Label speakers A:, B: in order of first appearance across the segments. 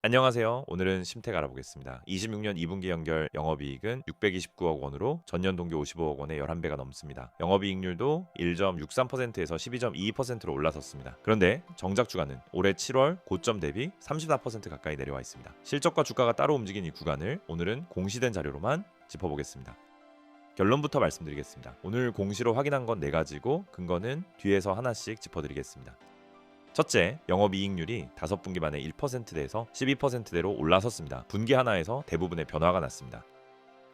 A: 안녕하세요. 오늘은 심택 알아보겠습니다. 26년 2분기 연결 영업이익은 629억 원으로 전년 동기 55억 원의 11배가 넘습니다. 영업이익률도 1.63%에서 12.22%로 올라섰습니다. 그런데 정작 주가는 올해 7월 고점 대비 34% 가까이 내려와 있습니다. 실적과 주가가 따로 움직인 이 구간을 오늘은 공시된 자료로만 짚어보겠습니다. 결론부터 말씀드리겠습니다. 오늘 공시로 확인한 건 4가지고 근거는 뒤에서 하나씩 짚어드리겠습니다. 첫째, 영업이익률이 5분기 만에 1%대에서 12%대로 올라섰습니다. 분기 하나에서 대부분의 변화가 났습니다.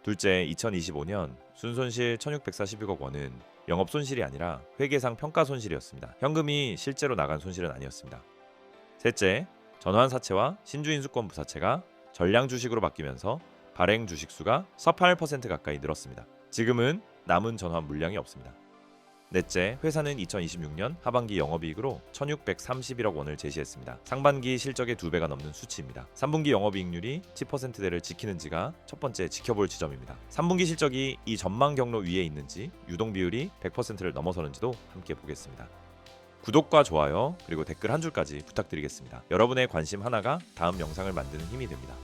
A: 둘째, 2025년 순손실 1646억 원은 영업 손실이 아니라 회계상 평가 손실이었습니다. 현금이 실제로 나간 손실은 아니었습니다. 셋째, 전환 사채와 신주인 수권 부사채가 전량 주식으로 바뀌면서 발행 주식 수가 48% 가까이 늘었습니다. 지금은 남은 전환 물량이 없습니다. 넷째, 회사는 2026년 하반기 영업이익으로 1631억 원을 제시했습니다. 상반기 실적의 2배가 넘는 수치입니다. 3분기 영업이익률이 10%대를 지키는지가 첫 번째 지켜볼 지점입니다. 3분기 실적이 이 전망 경로 위에 있는지, 유동 비율이 100%를 넘어서는지도 함께 보겠습니다. 구독과 좋아요 그리고 댓글 한 줄까지 부탁드리겠습니다. 여러분의 관심 하나가 다음 영상을 만드는 힘이 됩니다.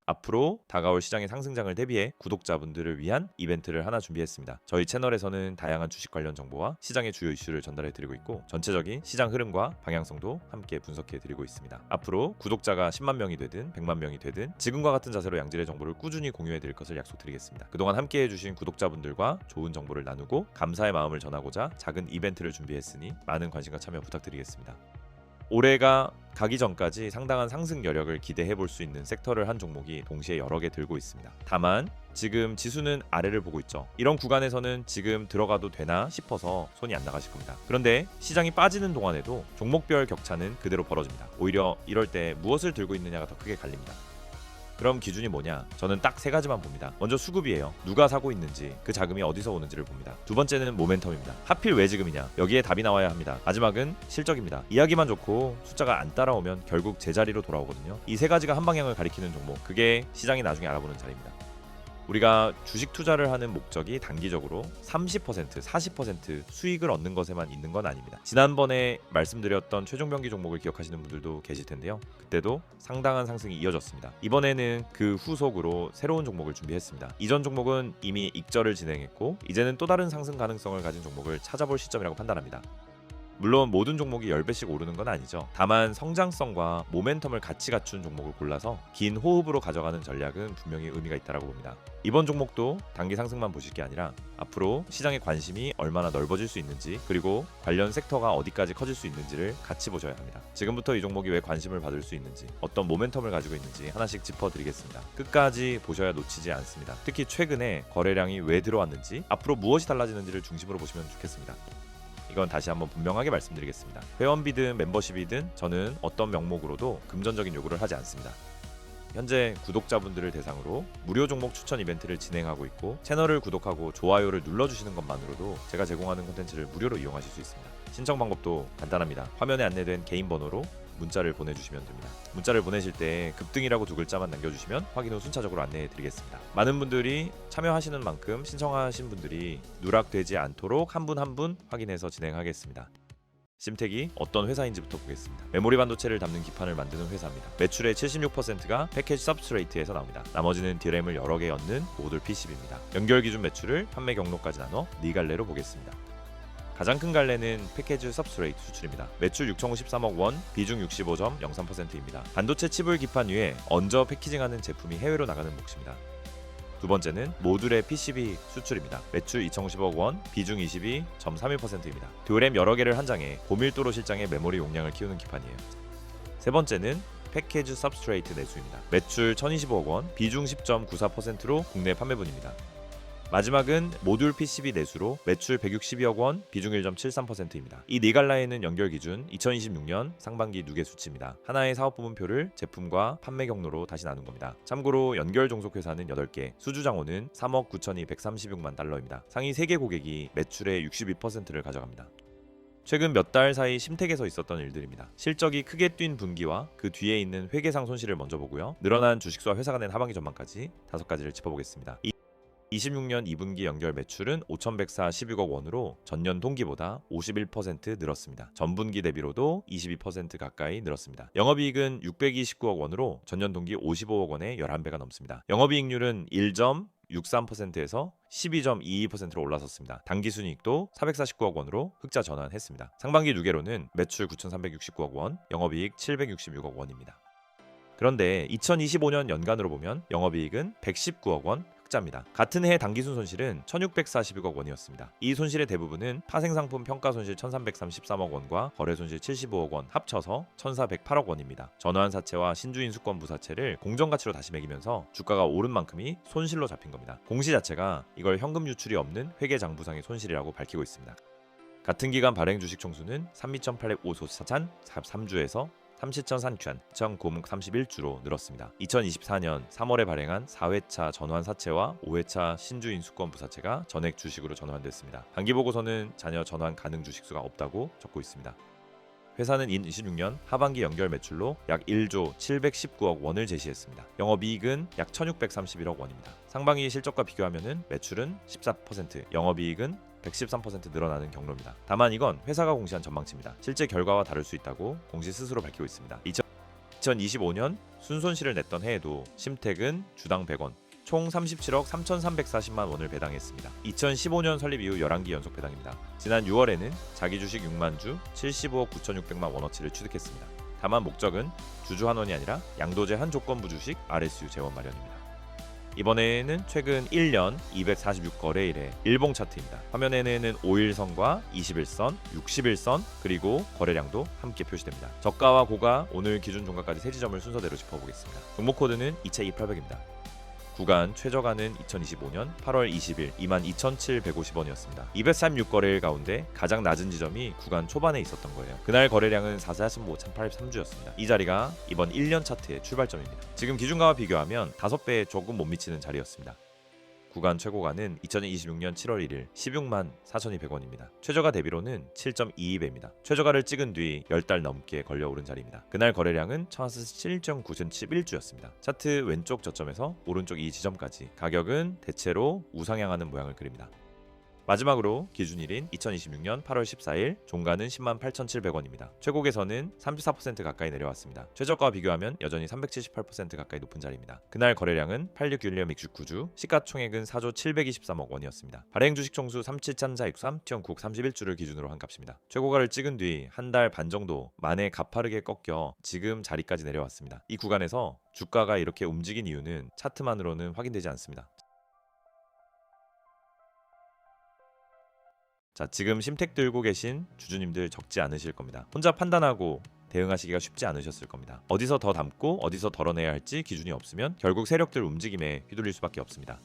A: 앞으로 다가올 시장의 상승장을 대비해 구독자분들을 위한 이벤트를 하나 준비했습니다. 저희 채널에서는 다양한 주식 관련 정보와 시장의 주요 이슈를 전달해 드리고 있고 전체적인 시장 흐름과 방향성도 함께 분석해 드리고 있습니다. 앞으로 구독자가 10만 명이 되든 100만 명이 되든 지금과 같은 자세로 양질의 정보를 꾸준히 공유해 드릴 것을 약속드리겠습니다. 그동안 함께 해주신 구독자분들과 좋은 정보를 나누고 감사의 마음을 전하고자 작은 이벤트를 준비했으니 많은 관심과 참여 부탁드리겠습니다. 올해가 가기 전까지 상당한 상승 여력을 기대해 볼 수 있는 섹터를 한 종목이 동시에 여러 개 들고 있습니다. 다만 지금 지수는 아래를 보고 있죠. 이런 구간에서는 지금 들어가도 되나 싶어서 손이 안 나가실 겁니다. 그런데 시장이 빠지는 동안에도 종목별 격차는 그대로 벌어집니다. 오히려 이럴 때 무엇을 들고 있느냐가 더 크게 갈립니다. 그럼 기준이 뭐냐? 저는 딱 3가지만 봅니다. 먼저 수급이에요. 누가 사고 있는지, 그 자금이 어디서 오는지를 봅니다. 두 번째는 모멘텀입니다. 하필 왜 지금이냐? 여기에 답이 나와야 합니다. 마지막은 실적입니다. 이야기만 좋고 숫자가 안 따라오면 결국 제자리로 돌아오거든요. 이 3가지가 한 방향을 가리키는 종목, 그게 시장이 나중에 알아보는 자리입니다. 우리가 주식 투자를 하는 목적이 단기적으로 30%, 40% 수익을 얻는 것에만 있는 건 아닙니다. 지난번에 말씀드렸던 최종 병기 종목을 기억하시는 분들도 계실 텐데요. 그때도 상당한 상승이 이어졌습니다. 이번에는 그 후속으로 새로운 종목을 준비했습니다. 이전 종목은 이미 익절을 진행했고 이제는 또 다른 상승 가능성을 가진 종목을 찾아볼 시점이라고 판단합니다. 물론 모든 종목이 10배씩 오르는 건 아니죠. 다만 성장성과 모멘텀을 같이 갖춘 종목을 골라서 긴 호흡으로 가져가는 전략은 분명히 의미가 있다고 봅니다. 이번 종목도 단기 상승만 보실 게 아니라 앞으로 시장의 관심이 얼마나 넓어질 수 있는지 그리고 관련 섹터가 어디까지 커질 수 있는지를 같이 보셔야 합니다. 지금부터 이 종목이 왜 관심을 받을 수 있는지 어떤 모멘텀을 가지고 있는지 하나씩 짚어드리겠습니다. 끝까지 보셔야 놓치지 않습니다. 특히 최근에 거래량이 왜 들어왔는지 앞으로 무엇이 달라지는지를 중심으로 보시면 좋겠습니다. 이건 다시 한번 분명하게 말씀드리겠습니다. 회원비든 멤버십이든 저는 어떤 명목으로도 금전적인 요구를 하지 않습니다. 현재 구독자분들을 대상으로 무료 종목 추천 이벤트를 진행하고 있고 채널을 구독하고 좋아요를 눌러주시는 것만으로도 제가 제공하는 콘텐츠를 무료로 이용하실 수 있습니다. 신청 방법도 간단합니다. 화면에 안내된 개인 번호로 문자를 보내주시면 됩니다. 문자를 보내실 때 급등이라고 2글자만 남겨주시면 확인 후 순차적으로 안내해 드리겠습니다. 많은 분들이 참여하시는 만큼 신청하신 분들이 누락되지 않도록 한 분 한 분 확인해서 진행하겠습니다. 심택이 어떤 회사인지부터 보겠습니다. 메모리 반도체를 담는 기판을 만드는 회사입니다. 매출의 76%가 패키지 서브스트레이트에서 나옵니다. 나머지는 디램을 여러 개 얹는 모듈 PCB입니다. 연결 기준 매출을 판매 경로까지 나눠 4갈래로 보겠습니다. 가장 큰 갈래는 패키지 서브스트레이트 수출입니다. 매출 6,053억 원, 비중 65.03%입니다. 반도체 칩을 기판 위에 얹어 패키징하는 제품이 해외로 나가는 몫입니다. 두 번째는 모듈의 PCB 수출입니다. 매출 2,010억 원, 비중 22.31%입니다. 듀램 여러 개를 한 장에 고밀도로 실장의 메모리 용량을 키우는 기판이에요. 세 번째는 패키지 서브스트레이트 내수입니다. 매출 1,025억 원, 비중 10.94%로 국내 판매분입니다. 마지막은 모듈 PCB 내수로 매출 162억 원, 비중 1.73%입니다. 이 4갈라에는 연결 기준 2026년 상반기 누계 수치입니다. 하나의 사업 부문표를 제품과 판매 경로로 다시 나눈 겁니다. 참고로 연결 종속 회사는 8개, 수주장호는 3억 9,236만 달러입니다. 상위 3개 고객이 매출의 62%를 가져갑니다. 최근 몇 달 사이 심택에서 있었던 일들입니다. 실적이 크게 뛴 분기와 그 뒤에 있는 회계상 손실을 먼저 보고요. 늘어난 주식수와 회사가 낸 하반기 전망까지 5가지를 짚어보겠습니다. 26년 2분기 연결 매출은 5,142억 원으로 전년 동기보다 51% 늘었습니다. 전분기 대비로도 22% 가까이 늘었습니다. 영업이익은 629억 원으로 전년 동기 55억 원의 11배가 넘습니다. 영업이익률은 1.63%에서 12.22%로 올라섰습니다. 당기순이익도 449억 원으로 흑자 전환했습니다. 상반기 누계로는 매출 9,369억 원, 영업이익 766억 원입니다. 그런데 2025년 연간으로 보면 영업이익은 119억 원 흑자입니다. 같은 해 당기순 손실은 1,642억 원이었습니다. 이 손실의 대부분은 파생상품 평가 손실 1,333억 원과 거래 손실 75억 원 합쳐서 1,408억 원입니다. 전환 사채와 신주인수권부 사채를 공정가치로 다시 매기면서 주가가 오른 만큼이 손실로 잡힌 겁니다. 공시 자체가 이걸 현금 유출이 없는 회계장부상의 손실이라고 밝히고 있습니다. 같은 기간 발행 주식 총수는 32,805소 산 3주에서 37,000 2,000고목 31주로 늘었습니다. 2024년 3월에 발행한 4회차 전환 사채와 5회차 신주인 수권 부사채가 전액 주식으로 전환됐습니다. 단기보고서는 자녀 전환 가능 주식수가 없다고 적고 있습니다. 회사는 26년 하반기 연결 매출로 약 1조 719억 원을 제시했습니다. 영업이익은 약 1,631억 원입니다. 상반기 실적과 비교하면 매출은 14%, 영업이익은 113% 늘어나는 경로입니다. 다만 이건 회사가 공시한 전망치입니다. 실제 결과와 다를 수 있다고 공시 스스로 밝히고 있습니다. 2025년 순손실을 냈던 해에도 심택은 주당 100원, 총 37억 3,340만 원을 배당했습니다. 2015년 설립 이후 11기 연속 배당입니다. 지난 6월에는 자기 주식 6만 주 75억 9,600만 원어치를 취득했습니다. 다만 목적은 주주 환원이 아니라 양도제 한 조건부 주식 RSU 재원 마련입니다. 이번에는 최근 1년 246거래일의 일봉 차트입니다. 화면에는 5일선과 21선, 60일선 그리고 거래량도 함께 표시됩니다. 저가와 고가, 오늘 기준 종가까지 세 지점을 순서대로 짚어보겠습니다. 종목 코드는 2채2800입니다. 구간 최저가는 2025년 8월 20일 22,750원이었습니다. 246거래일 가운데 가장 낮은 지점이 구간 초반에 있었던 거예요. 그날 거래량은 445,583주였습니다. 이 자리가 이번 1년 차트의 출발점입니다. 지금 기준가와 비교하면 5배에 조금 못 미치는 자리였습니다. 구간 최고가는 2026년 7월 1일 16만 4,200원입니다. 최저가 대비로는 7.22배입니다. 최저가를 찍은 뒤 10달 넘게 걸려 오른 자리입니다. 그날 거래량은 1,047.9cm 11주였습니다. 차트 왼쪽 저점에서 오른쪽 이 지점까지 가격은 대체로 우상향하는 모양을 그립니다. 마지막으로 기준일인 2026년 8월 14일 종가는 108,700원입니다. 최고에서는 34% 가까이 내려왔습니다. 최저가와 비교하면 여전히 378% 가까이 높은 자리입니다. 그날 거래량은 86율리엄 69주, 시가총액은 4조 723억 원이었습니다. 발행 주식 총수 37,463, 튀언국 31주를 기준으로 한 값입니다. 최고가를 찍은 뒤 한 달 반 정도 만에 가파르게 꺾여 지금 자리까지 내려왔습니다. 이 구간에서 주가가 이렇게 움직인 이유는 차트만으로는 확인되지 않습니다. 자, 지금 심택 들고 계신 주주님들 적지 않으실 겁니다. 혼자 판단하고 대응하시기가 쉽지 않으셨을 겁니다. 어디서 더 담고 어디서 덜어내야 할지 기준이 없으면 결국 세력들 움직임에 휘둘릴 수밖에 없습니다.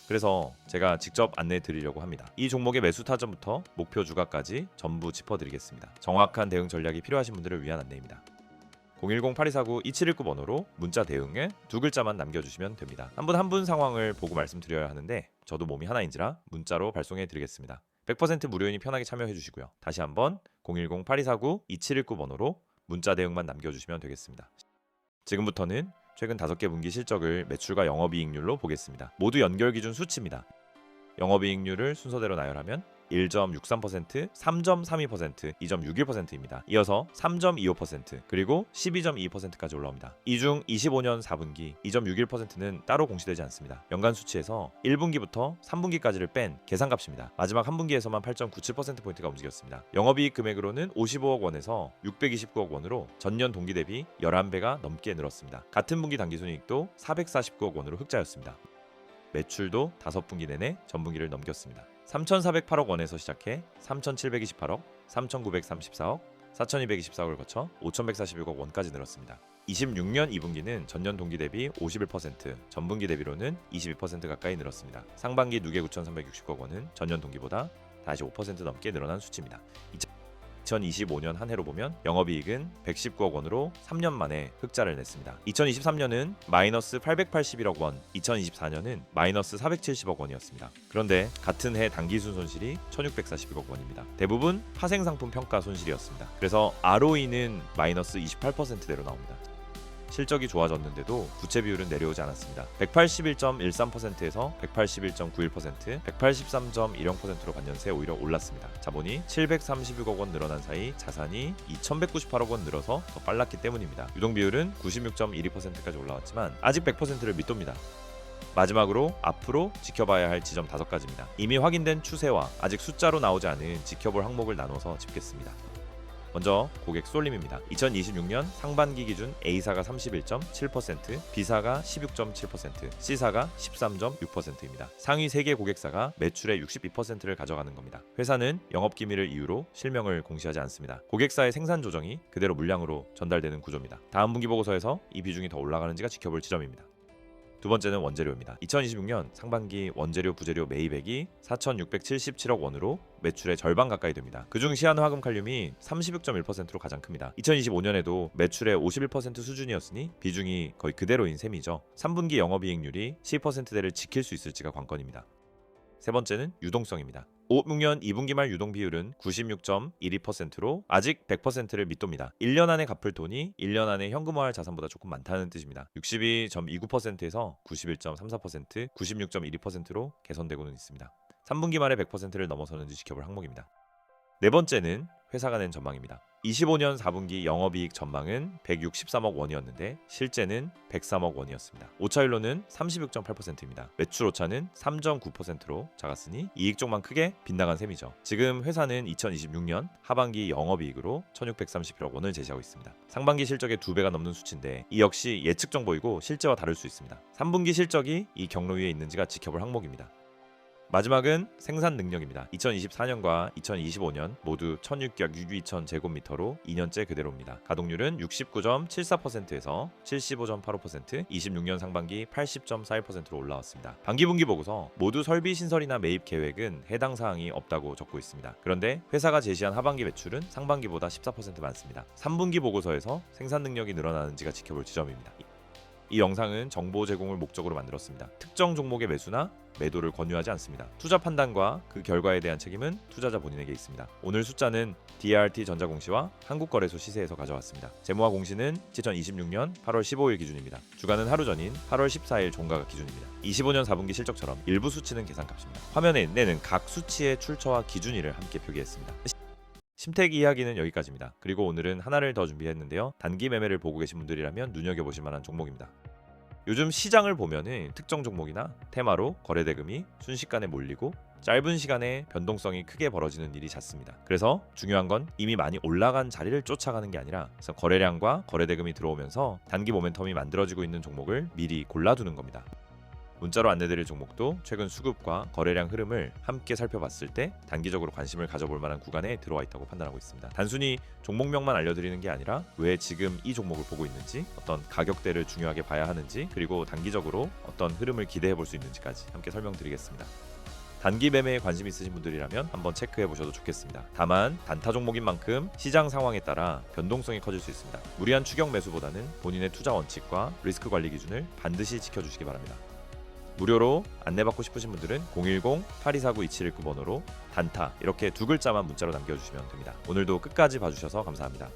A: 그래서 제가 직접 안내해 드리려고 합니다. 이 종목의 매수 타점부터 목표 주가까지 전부 짚어드리겠습니다. 정확한 대응 전략이 필요하신 분들을 위한 안내입니다. 010-8249-2719 번호로 문자 대응에 두 글자만 남겨주시면 됩니다. 한 분 한 분 상황을 보고 말씀드려야 하는데 저도 몸이 하나인지라 문자로 발송해 드리겠습니다. 100% 무료이니 편하게 참여해 주시고요. 다시 한번 010-8249-2719 번호로 문자 대응만 남겨주시면 되겠습니다. 지금부터는 최근 5개 분기 실적을 매출과 영업이익률로 보겠습니다. 모두 연결 기준 수치입니다. 영업이익률을 순서대로 나열하면 1.63%, 3.32%, 2.61%입니다. 이어서 3.25% 그리고 12.2%까지 올라옵니다. 이 중 25년 4분기 2.61%는 따로 공시되지 않습니다. 연간 수치에서 1분기부터 3분기까지를 뺀 계산값입니다. 마지막 한 분기에서만 8.97%포인트가 움직였습니다. 영업이익 금액으로는 55억 원에서 629억 원으로 전년 동기 대비 11배가 넘게 늘었습니다. 같은 분기 당기순이익도 449억 원으로 흑자였습니다. 매출도 5분기 내내 전분기를 넘겼습니다. 3,408억 원에서 시작해 3,728억, 3,934억, 4,224억을 거쳐 5,146억 원까지 늘었습니다. 26년 2분기는 전년 동기 대비 51%, 전분기 대비로는 22% 가까이 늘었습니다. 상반기 누계 9,360억 원은 전년 동기보다 다시 5% 넘게 늘어난 수치입니다. 2025년 한 해로 보면 영업이익은 119억 원으로 3년 만에 흑자를 냈습니다. 2023년은 마이너스 881억 원, 2024년은 마이너스 470억 원이었습니다. 그런데 같은 해 당기순 손실이 1,642억 원입니다. 대부분 파생상품 평가 손실이었습니다. 그래서 ROE는 마이너스 28%대로 나옵니다. 실적이 좋아졌는데도 부채 비율은 내려오지 않았습니다. 181.13%에서 181.91%, 183.10%로 반년새 오히려 올랐습니다. 자본이 736억 원 늘어난 사이 자산이 2,198억 원 늘어서 더 빨랐기 때문입니다. 유동 비율은 96.12%까지 올라왔지만 아직 100%를 밑돕니다. 마지막으로 앞으로 지켜봐야 할 지점 5가지입니다. 이미 확인된 추세와 아직 숫자로 나오지 않은 지켜볼 항목을 나눠서 짚겠습니다. 먼저 고객 쏠림입니다. 2026년 상반기 기준 A사가 31.7%, B사가 16.7%, C사가 13.6%입니다. 상위 3개 고객사가 매출의 62%를 가져가는 겁니다. 회사는 영업기밀을 이유로 실명을 공시하지 않습니다. 고객사의 생산 조정이 그대로 물량으로 전달되는 구조입니다. 다음 분기 보고서에서 이 비중이 더 올라가는지가 지켜볼 지점입니다. 두 번째는 원재료입니다. 2026년 상반기 원재료 부재료 매입액이 4,677억 원으로 매출의 절반 가까이 됩니다. 그중 시아노화금 칼륨이 36.1%로 가장 큽니다. 2025년에도 매출의 51% 수준이었으니 비중이 거의 그대로인 셈이죠. 3분기 영업이익률이 10%대를 지킬 수 있을지가 관건입니다. 세 번째는 유동성입니다. 26년 2분기 말 유동 비율은 96.12%로 아직 100%를 밑돕니다. 1년 안에 갚을 돈이 1년 안에 현금화할 자산보다 조금 많다는 뜻입니다. 62.29%에서 91.34%, 96.12%로 개선되고는 있습니다. 3분기 말에 100%를 넘어서는지 지켜볼 항목입니다. 네 번째는 회사가 낸 전망입니다. 25년 4분기 영업이익 전망은 163억 원이었는데 실제는 103억 원이었습니다. 오차율로는 36.8%입니다. 매출 오차는 3.9%로 작았으니 이익 쪽만 크게 빗나간 셈이죠. 지금 회사는 2026년 하반기 영업이익으로 1,631억 원을 제시하고 있습니다. 상반기 실적의 2배가 넘는 수치인데 이 역시 예측 정보이고 실제와 다를 수 있습니다. 3분기 실적이 이 경로 위에 있는지가 지켜볼 항목입니다. 마지막은 생산 능력입니다. 2024년과 2025년 모두 1,662천 제곱미터로 2년째 그대로입니다. 가동률은 69.74%에서 75.85%, 26년 상반기 80.41%로 올라왔습니다. 반기분기 보고서 모두 설비 신설이나 매입 계획은 해당 사항이 없다고 적고 있습니다. 그런데 회사가 제시한 하반기 매출은 상반기보다 14% 많습니다. 3분기 보고서에서 생산 능력이 늘어나는지가 지켜볼 지점입니다. 이 영상은 정보 제공을 목적으로 만들었습니다. 특정 종목의 매수나 매도를 권유하지 않습니다. 투자 판단과 그 결과에 대한 책임은 투자자 본인에게 있습니다. 오늘 숫자는 DRT 전자공시와 한국거래소 시세에서 가져왔습니다. 재무와 공시는 2026년 8월 15일 기준입니다. 주가는 하루 전인 8월 14일 종가가 기준입니다. 25년 4분기 실적처럼 일부 수치는 계산값입니다. 화면에 내는 각 수치의 출처와 기준일을 함께 표기했습니다. 심택 이야기는 여기까지입니다. 그리고 오늘은 하나를 더 준비했는데요. 단기 매매를 보고 계신 분들이라면 눈여겨보실 만한 종목입니다. 요즘 시장을 보면은 특정 종목이나 테마로 거래대금이 순식간에 몰리고 짧은 시간에 변동성이 크게 벌어지는 일이 잦습니다. 그래서 중요한 건 이미 많이 올라간 자리를 쫓아가는 게 아니라 거래량과 거래대금이 들어오면서 단기 모멘텀이 만들어지고 있는 종목을 미리 골라두는 겁니다. 문자로 안내드릴 종목도 최근 수급과 거래량 흐름을 함께 살펴봤을 때 단기적으로 관심을 가져볼 만한 구간에 들어와 있다고 판단하고 있습니다. 단순히 종목명만 알려드리는 게 아니라 왜 지금 이 종목을 보고 있는지, 어떤 가격대를 중요하게 봐야 하는지, 그리고 단기적으로 어떤 흐름을 기대해 볼 수 있는지까지 함께 설명드리겠습니다. 단기 매매에 관심 있으신 분들이라면 한번 체크해 보셔도 좋겠습니다. 다만 단타 종목인 만큼 시장 상황에 따라 변동성이 커질 수 있습니다. 무리한 추격 매수보다는 본인의 투자 원칙과 리스크 관리 기준을 반드시 지켜주시기 바랍니다. 무료로 안내받고 싶으신 분들은 010-8249-2719번호로 단타 이렇게 두 글자만 문자로 남겨주시면 됩니다. 오늘도 끝까지 봐주셔서 감사합니다.